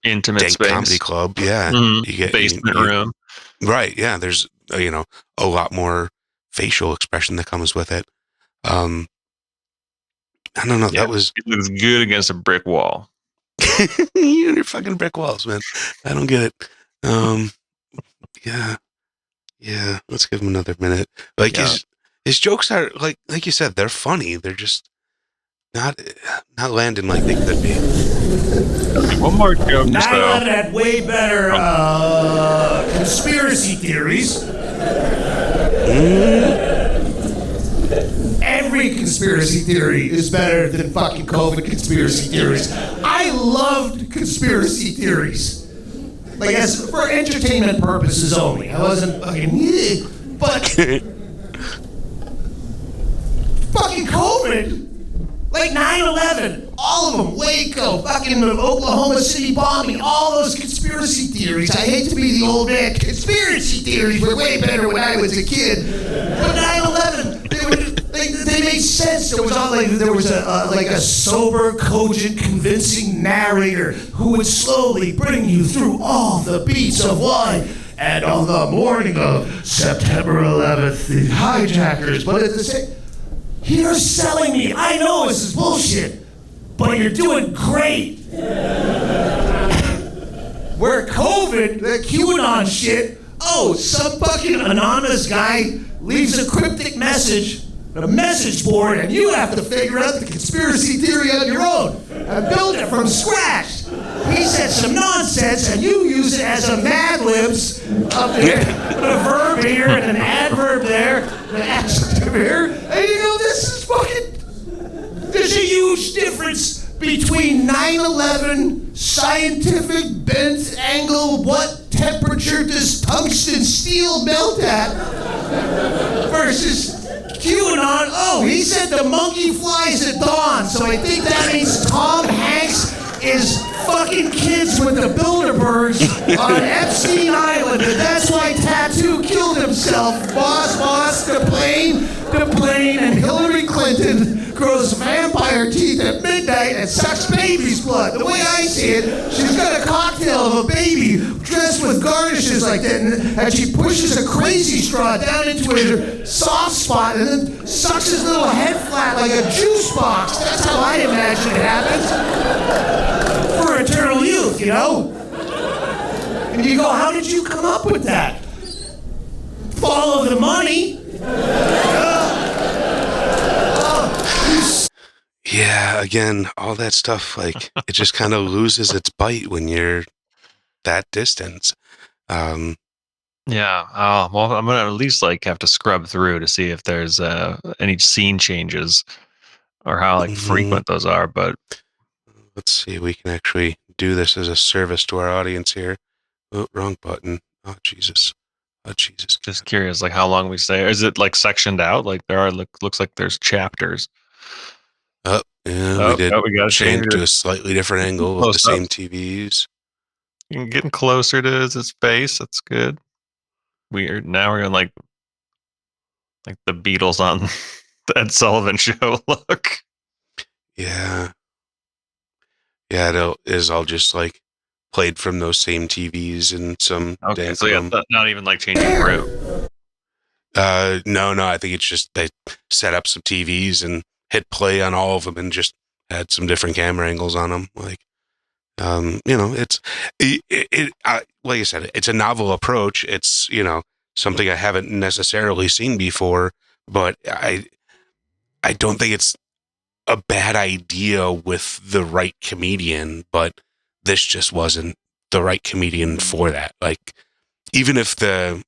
intimate dank space. comedy club. Yeah. Mhm. You get Basement room. Right. Yeah. There's, a lot more facial expression that comes with it. I don't know. Yeah, That was it looks good against a brick wall. you and your fucking brick walls, man. I don't get it. Yeah. Let's give him another minute. Like his jokes are like you said, they're funny. They're just not landing like they could be. One more joke. 9/11 had way better conspiracy theories. Every conspiracy theory is better than fucking COVID conspiracy theories. I loved conspiracy theories. Like, as for entertainment purposes only. I wasn't fucking, but fucking COVID, like 9/11, all of them, Waco, fucking Oklahoma City bombing, all those conspiracy theories. I hate to be the old man. Conspiracy theories were way better when I was a kid. But 9/11, they made sense. There was a sober, cogent, convincing narrator who would slowly bring you through all the beats of why. And on the morning of September 11th, the hijackers. But at the same, you're selling me. I know this is bullshit, but you're doing great. Where COVID, the QAnon shit. Oh, some fucking anonymous guy leaves a cryptic message on a message board, and you have to figure out the conspiracy theory on your own and build it from scratch. He said some nonsense, and you use it as a Mad Libs up there, a verb here and an adverb there, an adjective here, and you go, this is fucking. There's a huge difference between 9/11 scientific bent angle, what temperature does tungsten steel melt at, versus QAnon. Oh, he said the monkey flies at dawn, so I think that means Tom Hanks is fucking kids with the Bilderbergs on Epstein Island, and that's why Tattoo killed himself. Boss, the plane, and Hillary Clinton grows vampire teeth at midnight and sucks baby's blood. The way I see it, she's got a cocktail of a baby dressed with garnishes like that, and she pushes a crazy straw down into her soft spot and then sucks his little head flat like a juice box. That's how I imagine it happens. For eternal youth, you know? And you go, how did you come up with that? Follow the money. Yeah, again, all that stuff, like, it just kind of loses its bite when you're that distance. Yeah. Oh, well, I'm gonna at least have to scrub through to see if there's any scene changes or how frequent those are. But let's see, we can actually do this as a service to our audience here. Oh, wrong button. Oh, Jesus. Just curious, how long we stay. Is it sectioned out? Looks like there's chapters. Oh, yeah, we got to change to a slightly different angle of the same TVs. You're getting closer to his face. That's good. Weird. Now we're going the Beatles on the Ed Sullivan Show look. Yeah. Yeah, it is all just played from those same TVs in some okay, so yeah, not even changing room. No, I think it's just they set up some TVs and hit play on all of them and just had some different camera angles on them. It's like I said, it's a novel approach. It's, something I haven't necessarily seen before, but I don't think it's a bad idea with the right comedian, but this just wasn't the right comedian for that. Even if the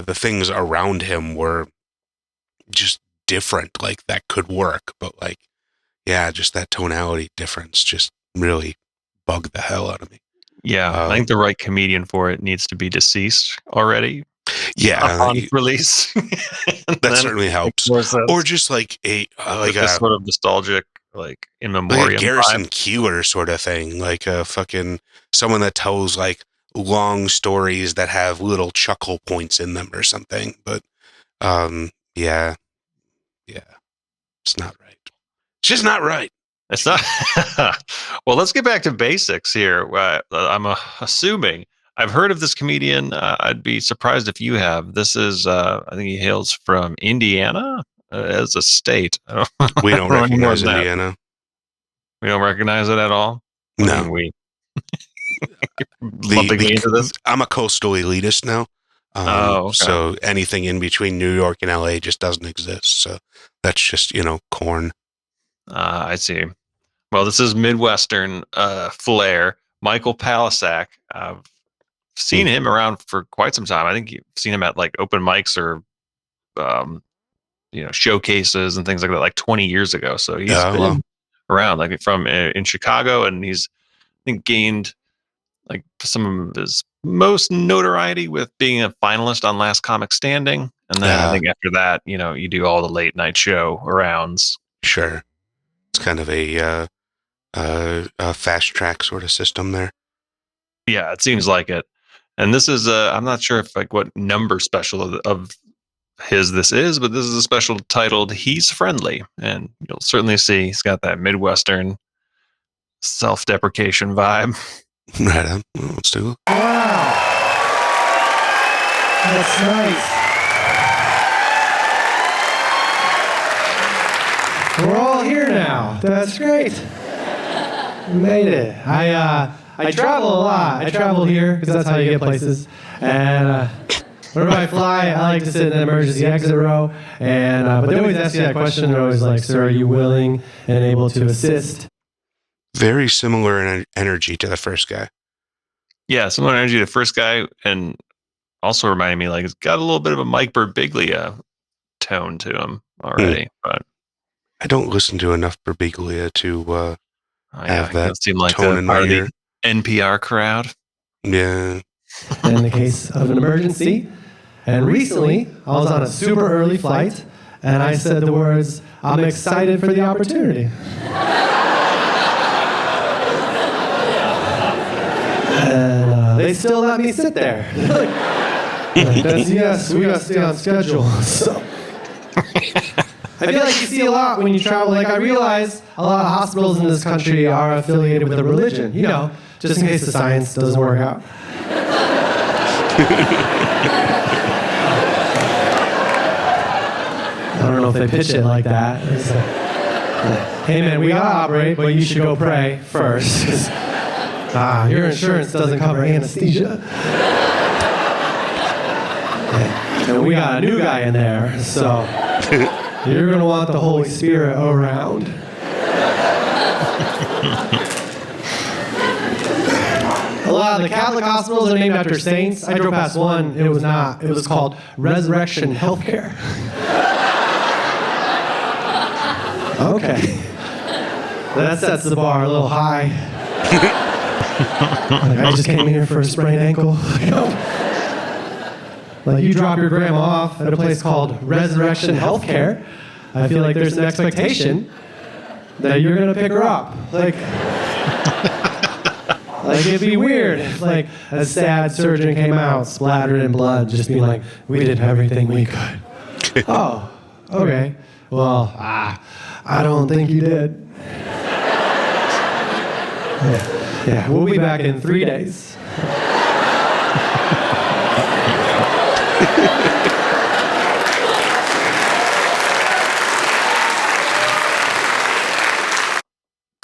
things around him were just different, that could work, but just that tonality difference just really bugged the hell out of me. Yeah, I think the right comedian for it needs to be deceased already. Yeah, on release. That certainly helps. Or just a sort of nostalgic, in memoriam, a Garrison Keillor sort of thing, a fucking someone that tells long stories that have little chuckle points in them or something. But yeah, it's not right. It's just not right. It's not. Well, let's get back to basics here. I'm assuming I've heard of this comedian. I'd be surprised if you have. This is, I think he hails from Indiana as a state. We don't I know more recognize than that. Indiana. We don't recognize it at all. No. I mean, we lumping me into this. I'm a coastal elitist now. Okay. So anything in between New York and LA just doesn't exist. So that's just, corn. I see. Well, this is Midwestern flair. Michael Palascak. I've seen him around for quite some time. I think you've seen him at like open mics or, showcases and things like that, like 20 years ago. So he's been around, like from in Chicago, and he's, I think, gained like some of his most notoriety with being a finalist on Last Comic Standing. And then I think after that, you do all the late night show rounds. Sure. It's kind of a fast track sort of system there. Yeah, it seems like it. And this is I'm not sure if like what number special of his this is, but this is a special titled "He's Friendly," and you'll certainly see he's got that Midwestern self-deprecation vibe. Right on. Well, let's do it. Wow. That's nice. We're all here now. That's great. We made it. I travel a lot. I travel here because that's how you get places. And whenever I fly, I like to sit in the emergency exit row. And but they always ask you that question. They're always like, "Sir, are you willing and able to assist?" Very similar in energy to the first guy. Yeah, similar energy to the first guy, and also reminded me like it's got a little bit of a Mike Birbiglia tone to him already. But I don't listen to enough Birbiglia to have that seem like tone in my ear. The NPR crowd. Yeah. In the case of an emergency. And recently, I was on a super early flight, and I said the words, "I'm excited for the opportunity." And they still let me sit there. Yes, we got to stay on schedule. So. I feel like you see a lot when you travel. Like, I realize a lot of hospitals in this country are affiliated with a religion, just in case the science doesn't work out. I don't know if they pitch it like that. It's like, "Hey man, we gotta operate, but you should go pray first. Your insurance doesn't cover anesthesia. And we got a new guy in there, so you're gonna want the Holy Spirit around." A lot of the Catholic hospitals are named after saints. I drove past one. It was not. It was called Resurrection Healthcare. Okay. That sets the bar a little high. Like, I just came here for a sprained ankle. Like, you drop your grandma off at a place called Resurrection Healthcare. I feel like there's an expectation that you're gonna pick her up. Like it'd be weird if like a sad surgeon came out splattered in blood, just being like, "We did everything we could." Oh, okay. Well, I don't think you did. Yeah, we'll be back in 3 days.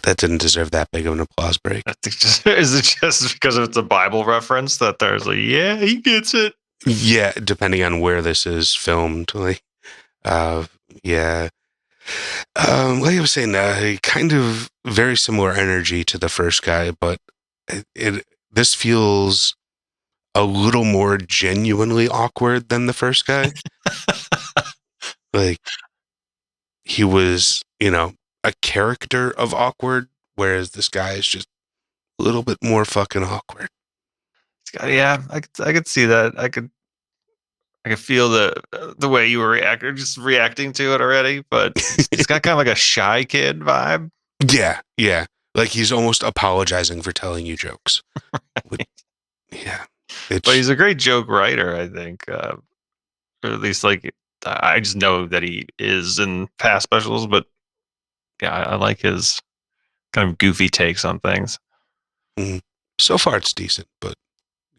That didn't deserve that big of an applause break. I think is it just because it's a Bible reference that there's like, yeah, he gets it? Yeah, depending on where this is filmed. Like, yeah. Like I was saying, kind of very similar energy to the first guy, but this feels a little more genuinely awkward than the first guy. Like, he was, a character of awkward, whereas this guy is just a little bit more fucking awkward. Yeah, I could see that. I could feel the way you were reacting to it already, but it's got kind of like a shy kid vibe. Yeah. Like he's almost apologizing for telling you jokes. Right. Yeah. But he's a great joke writer, I think. Or at least like I just know that he is in past specials, but yeah, I like his kind of goofy takes on things. So far, it's decent, but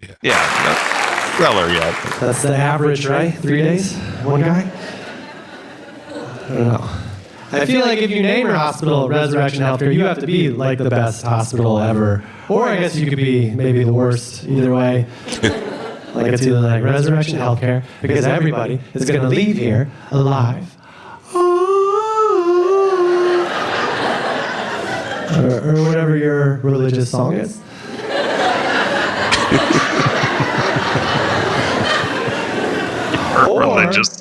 yeah. Yeah, thriller yet. That's the average, right? 3 days? One guy? I don't know. I feel like if you name your hospital Resurrection Healthcare, you have to be like the best hospital ever. Or I guess you could be maybe the worst, either way. Like it's either like Resurrection Healthcare, because everybody is going to leave here alive. Or whatever your religious song is.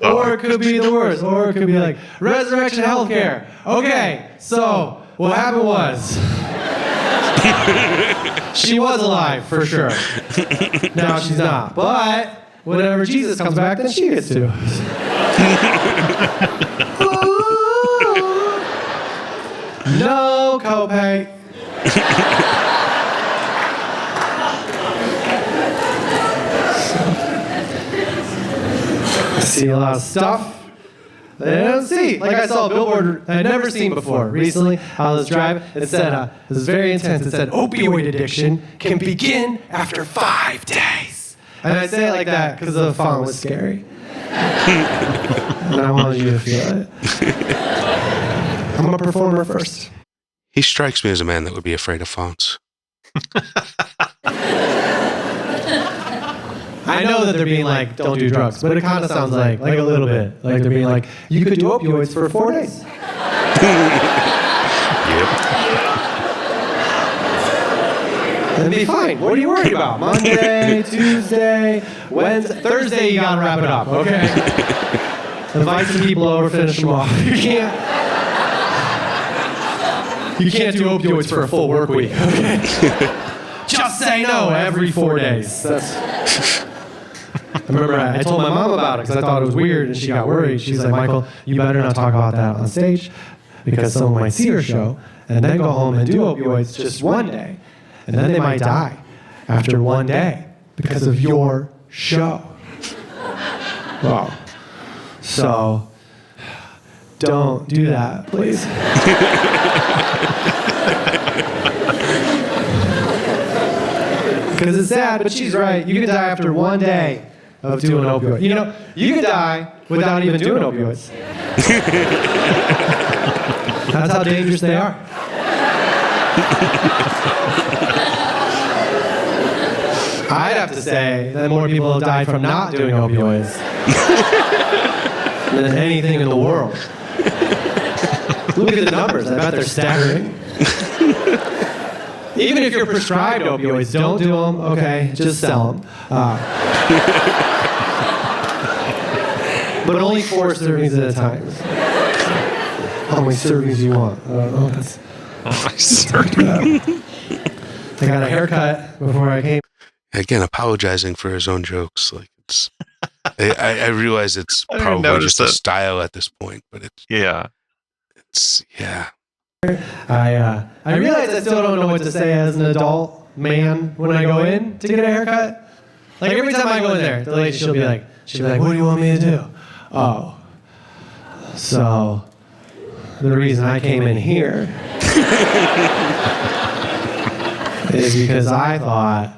Or it could be the worst. Or it could be like, Resurrection Healthcare. Okay, so what happened was, she was alive, for sure. Now she's not. But whenever Jesus comes back, then she gets to. No copay. See a lot of stuff that I don't see. Like I saw a billboard I had never seen before recently. I was driving. It said, it was very intense. It said, opioid addiction can begin after 5 days. And I say it like that because the font was scary. And I wanted you to feel it. I'm a performer first. He strikes me as a man that would be afraid of fonts. I know that they're being like, don't do drugs, but it kind of sounds like a little bit. Like they're being like, you could do opioids for 4 days. Yep. It'd be fine. What are you worried about? Monday, Tuesday, Wednesday, Thursday, you gotta wrap it up, okay? Invite some people over, finish them off. You can't do opioids for a full work week, okay? Just say no every 4 days. I remember I told my mom about it because I thought it was weird and she got worried. She's like, Michael, you better not talk about that on stage because someone might see your show and then go home and do opioids just 1 day. And then they might die after 1 day because of your show. Wow. So, don't do that, please. Because it's sad, but she's right. You can die after 1 day of doing opioids. You know, you can die without even doing opioids. That's how dangerous they are. I'd have to say that more people have died from not doing opioids than anything in the world. Look at the numbers. I bet they're staggering. Even if you're prescribed opioids, don't do them. Okay, just sell them. But only 4 servings at a time. How many servings you want? I don't know. I got a haircut before I came. Again, apologizing for his own jokes. Like it's, I realize it's probably just a style at this point, but it's yeah. I realize I still don't know what to say as an adult man when I go in to get a haircut. Like every time I go in there, the lady she'll be like, what do you want me to do? Oh, so the reason I came in here is because I thought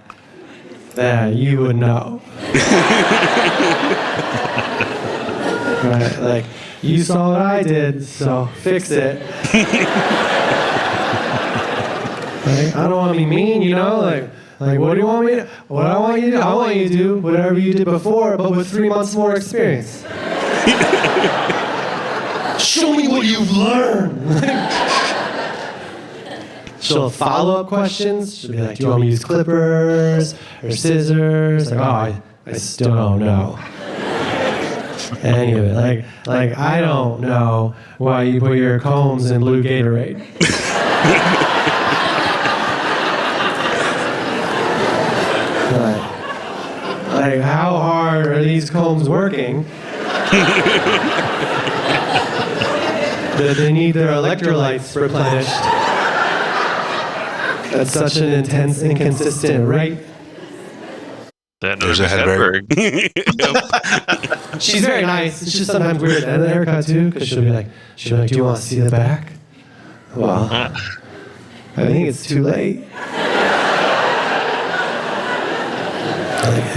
that you would know. Right? Like, you saw what I did, so fix it. Like, I don't want to be mean, you know? Like, what do you want me to? What I want you to do? I want you to do whatever you did before, but with 3 months more experience. Show me what you've learned. She'll have follow-up questions. She'll be like, do you want me to use clippers or scissors? Like, oh, I still don't know. Any of it. Like I don't know why you put your combs in blue Gatorade. Like, how hard are these combs working? That they need their electrolytes replenished. That's such an intense, inconsistent rate. There's a Hedberg. She's very nice. It's just sometimes weird at the haircut too, because she'll be like, do you want to see the back? Well, I think it's too late.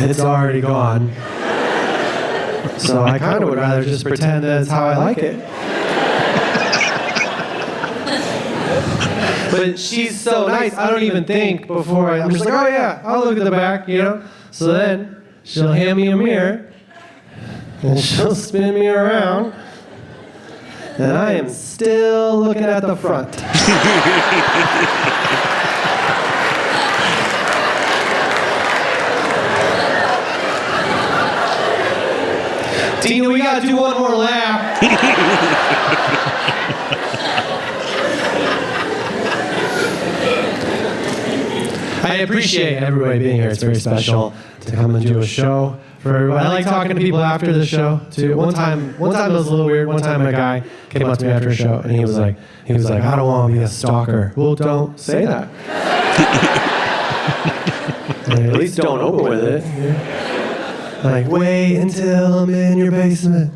It's already gone. So I kind of would rather just pretend that's how I like it. But she's so nice, I don't even think before I'm just like, oh yeah, I'll look at the back, you know? So then she'll hand me a mirror, and she'll spin me around, and I am still looking at the front. Tina, we gotta do one more lap. I appreciate everybody being here. It's very special to come and do a show for everybody. I like talking to people after the show too. One time it was a little weird. One time a guy came up to me after a show and he was like, I don't want to be a stalker. Well, don't say that. At least don't open with it. Like, wait until I'm in your basement.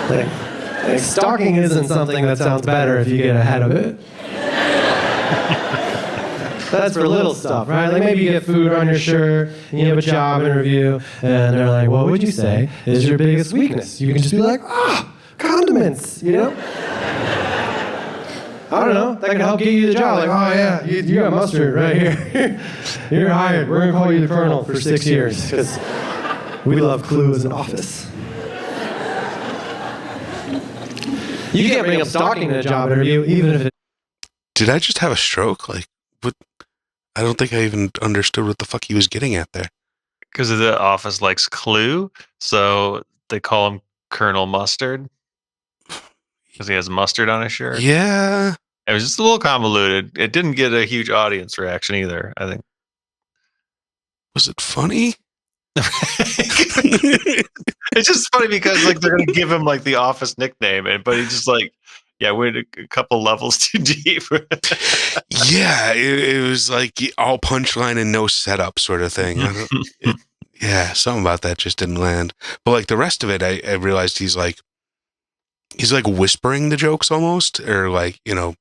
Like, stalking isn't something that sounds better if you get ahead of it. That's for little stuff, right? Like maybe you get food on your shirt, and you have a job interview, and they're like, what would you say is your biggest weakness? You can just be like, condiments, you know? I don't know, that can help get you the job. Like, oh yeah, you got mustard right here. You're hired. We're gonna call you the colonel for 6 years, because we love Clue as an office. You can't bring up stalking in a job interview, even if it... Did I just have a stroke? Like, what? I don't think I even understood what the fuck he was getting at there. Because the office likes Clue, so they call him Colonel Mustard. Because he has mustard on his shirt. Yeah. It was just a little convoluted. It didn't get a huge audience reaction either, I think. Was it funny? It's just funny because like they're gonna give him like the office nickname, but he's just like, yeah, went a couple levels too deep. Yeah, it was like all punchline and no setup sort of thing. Yeah, something about that just didn't land. But like the rest of it, I realized he's like whispering the jokes almost, or like, you know,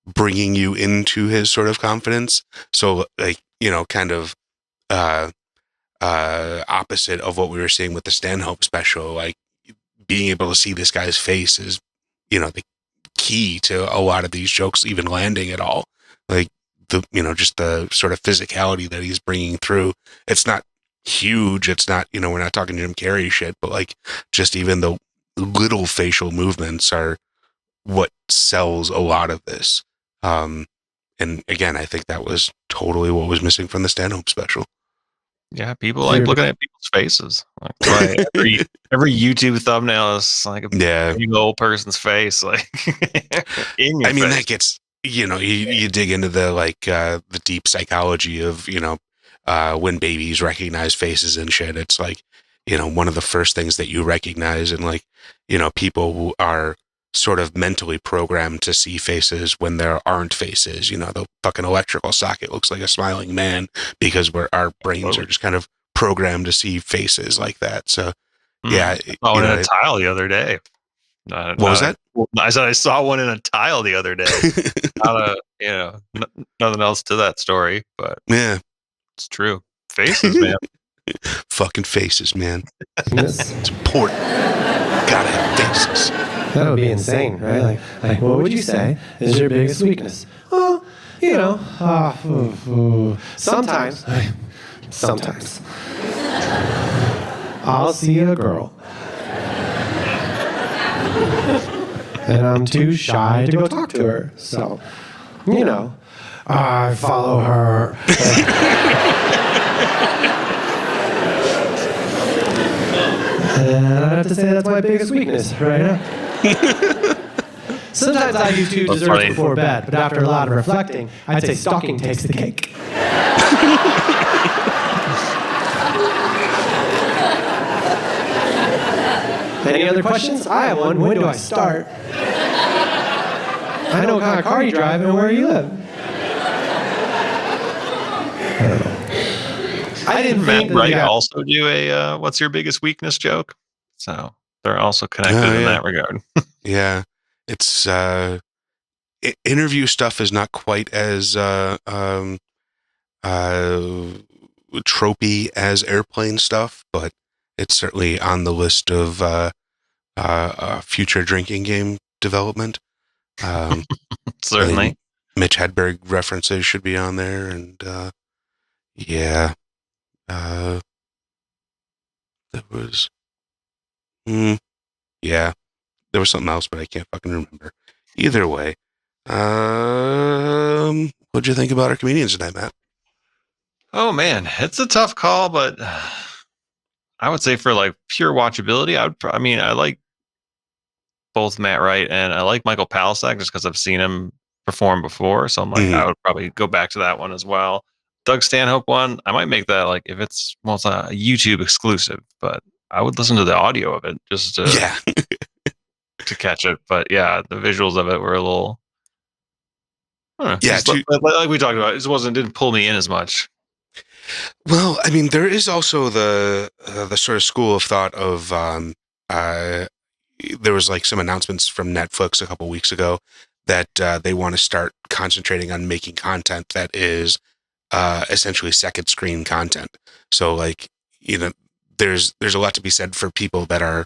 bringing you into his sort of confidence. So like, you know, kind of opposite of what we were seeing with the Stanhope special. Like being able to see this guy's face is, you know, the key to a lot of these jokes even landing at all. Like the, you know, just the sort of physicality that he's bringing through. It's not huge. It's not, you know, we're not talking Jim Carrey shit, but like just even the little facial movements are what sells a lot of this. And again, I think that was totally what was missing from the Stanhope special. Yeah, people like looking at people's faces. Like, every YouTube thumbnail is like a big old person's face, like in your face. That gets, you know, you dig into the like the deep psychology of, you know, when babies recognize faces and shit. It's like, you know, one of the first things that you recognize, and like, you know, people who are sort of mentally programmed to see faces when there aren't faces. You know, the fucking electrical socket looks like a smiling man because our brains are just kind of programmed to see faces like that. So, yeah. Oh, in a tile the other day. What was that? I said I saw one in a tile the other day. You know, nothing else to that story, but yeah, it's true. Faces, man. Fucking faces, man. It's important. Gotta have faces. That would be insane, right? Like, what would you say is your biggest weakness? Well, you know, sometimes I'll see a girl and I'm too shy to go talk to her. So, you know, I follow her. And I have to say that's my biggest weakness right now. Sometimes I do too desserts before bed, but after a lot of reflecting, I'd say stalking takes the cake. Any other questions? I have one. When do I start? I know what kind of car you drive and where you live. I don't know. I didn't think Wright also do a what's your biggest weakness joke? So they're also connected in that regard. Yeah, it's interview stuff is not quite as tropey as airplane stuff, but it's certainly on the list of future drinking game development. Certainly. Mitch Hedberg references should be on there, and yeah, there was, yeah, there was something else, but I can't fucking remember. Either way, what'd you think about our comedians tonight, Matt? Oh man, it's a tough call, but I would say for like pure watchability, I like both Matt Wright and I like Michael Palascak just because I've seen him perform before. So I'm like, I would probably go back to that one as well. Doug Stanhope one, I might make that like if it's a YouTube exclusive, but I would listen to the audio of it just to to catch it. But yeah, the visuals of it were a little, like we talked about, it didn't pull me in as much. Well, I mean, there is also the sort of school of thought of there was like some announcements from Netflix a couple weeks ago that they want to start concentrating on making content that is essentially second screen content. So like, there's a lot to be said for people that are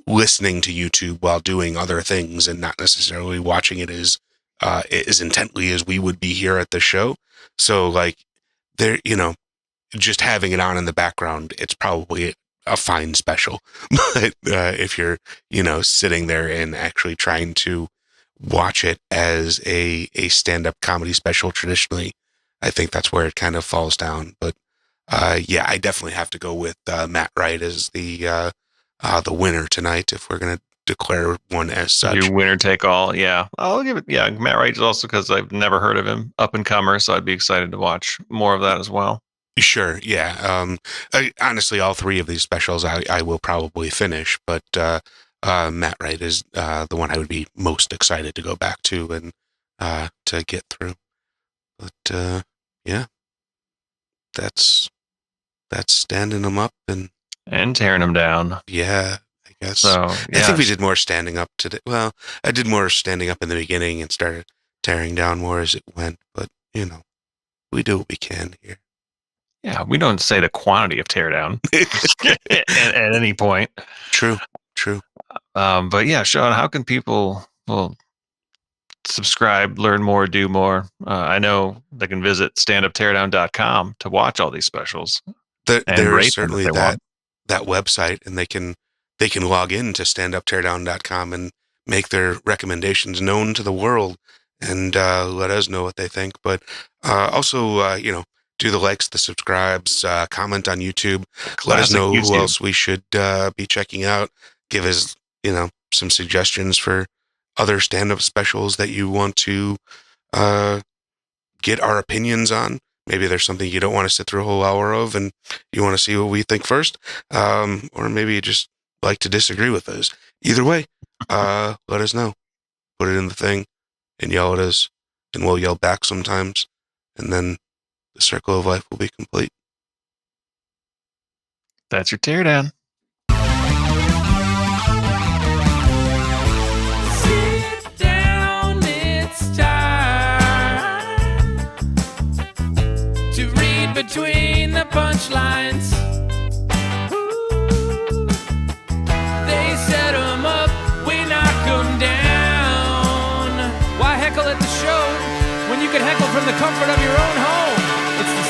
listening to YouTube while doing other things and not necessarily watching it as intently as we would be here at the show. So like there, just having it on in the background, it's probably a fine special. But if you're, sitting there and actually trying to watch it as a stand-up comedy special traditionally, I think that's where it kind of falls down. But yeah, I definitely have to go with Matt Wright as the winner tonight if we're going to declare one as such. Your winner take all, yeah. I'll give it, yeah. Matt Wright is also because I've never heard of him, up and comer, so I'd be excited to watch more of that as well. Sure, yeah. Honestly, all three of these specials I will probably finish, but Matt Wright is the one I would be most excited to go back to and to get through. But yeah, that's standing them up and tearing them down. Yeah, I guess. So yeah. I think we did more standing up today. Well, I did more standing up in the beginning and started tearing down more as it went. But we do what we can here. Yeah, we don't say the quantity of teardown at any point. True. But yeah, Sean, how can people subscribe, learn more, do more? I know they can visit StandupTeardown.com to watch all these specials. There is certainly that website, and they can log in to StandupTeardown.com and make their recommendations known to the world and let us know what they think. But also, do the likes, the subscribes, comment on YouTube. Let us know who else we should be checking out. Give us, some suggestions for other stand-up specials that you want to get our opinions on. Maybe there's something you don't want to sit through a whole hour of and you want to see what we think first. Or maybe you just like to disagree with us. Either way, let us know. Put it in the thing and yell at us, and we'll yell back sometimes. And then the circle of life will be complete. That's your teardown. Sit down, it's time to read between the punchlines. Ooh. They set them up, we knock them down. Why heckle at the show when you can heckle from the comfort of your own home?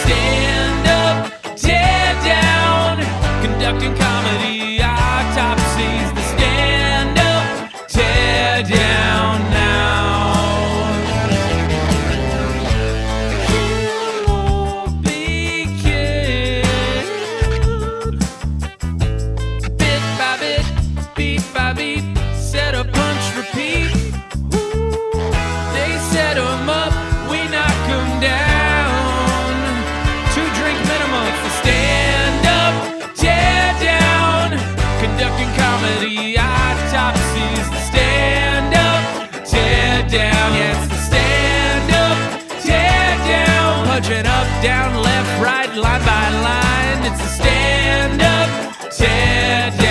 Stand-up, teardown, conducting comedy, autopsies, the stand-up, teardown now. You won't be killed. Bit by bit, beat by beat, set a punch, repeat. Ooh, they set 'em up, we knock 'em down. Conducting comedy, autopsies, the stand-up, teardown. Yeah, it's the stand-up, teardown. Punching up, down, left, right, line by line. It's the stand-up, teardown.